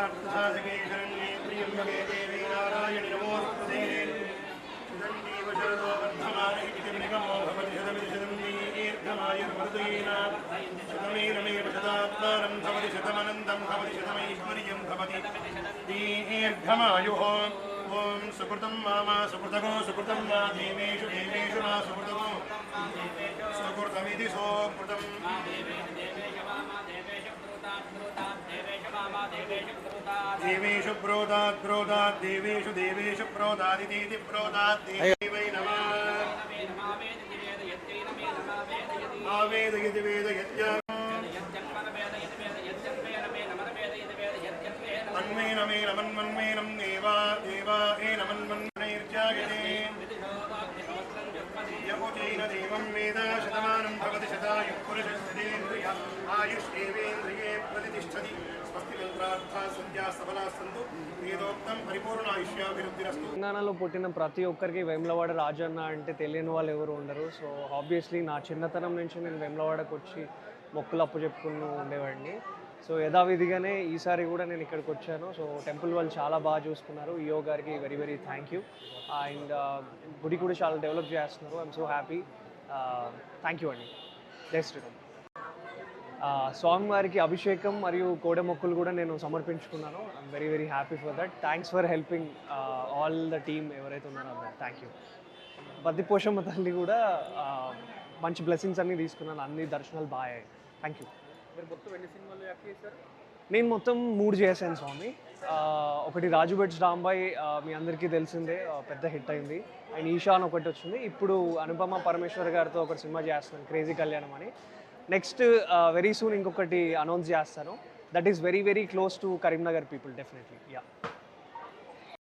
सर्वार्थसाधके शरण्ये त्र्यम्बके देवी नारायणि नमोस्तुते सुदण्डीव शरदो वर्धमाने इति निगमो भवति शतमिति शतं दीर्घमायुर्मरुदयेन शतमेनमेव शतात्मानं भवति शतमनन्तं भवति शतमैश्वर्यं भवति दीर्घमायुः ॐ सुकृतं मा सुकृतगो सुकृतं मा देवेषु देवेषु मा सुकृतगो सुकृतमिति सोकृतम् देवेषु ब्रोदात् ब्रोदात् देवेषु देवेषु ब्रोदादिति ब्रोदात् देवै नमः आवेदयति वेदयत्य मन्मेनमेनमन्मन्मेनं देवा देवा एनमन्मन्मनैर्जायते यमुचैन देवं वेद शतमानं भवति शतायुः पुरुषस्तेन्द्रिय आयुष्येवेन्द्रिये प्रतिष्ठति स्वस्ति मंत्रार्थाः संध्याः सफलाः सन्तु वेदोक्तं परिपूर्णायुष्याभिवृद्धिरस्तु। తెలంగాణలో పుట్టిన ప్రతి ఒక్కరికి వేములవాడ రాజన్న అంటే తెలియని వాళ్ళు ఎవరు ఉండరు. సో ఆబ్వియస్లీ నా చిన్నతనం నుంచి నేను వేములవాడకు వచ్చి మొక్కులు అప్పు చెప్పుకుని ఉండేవాడిని. సో యథావిధిగానే ఈసారి కూడా నేను ఇక్కడికి వచ్చాను. సో టెంపుల్ వాళ్ళు చాలా బాగా చూసుకున్నారు. ఈఓ గారికి very very thank you. And గుడి కూడా చాలా డెవలప్ చేస్తున్నారు. I'm so happy. Thank you అండి. జై శ్రీరామ్. స్వామివారికి అభిషేకం మరియు కోడె మొక్కులు కూడా నేను సమర్పించుకున్నాను. I'm very very happy for that. Thanks for helping all the team ఎవరైతే ఉన్నారో థ్యాంక్ యూ. బద్దిపోషమ్మ తల్లి కూడా మంచి బ్లెస్సింగ్స్ అన్నీ తీసుకున్నాను. అన్ని దర్శనాలు బాగా. Thank you. నేను మొత్తం 3 చేశాను స్వామి. ఒకటి రాజు బెడ్స్ రాంబాయ్, మీ అందరికీ తెలిసిందే, పెద్ద హిట్ అయింది. అండ్ ఈశాన్ ఒకటి వచ్చింది. ఇప్పుడు అనుపమ పరమేశ్వర్ గారితో ఒకటి సినిమా చేస్తున్నాను, క్రేజీ కళ్యాణం అని. నెక్స్ట్ వెరీ సూన్ ఇంకొకటి అనౌన్స్ చేస్తాను. That is very very close to Karimnagar people definitely. Yeah.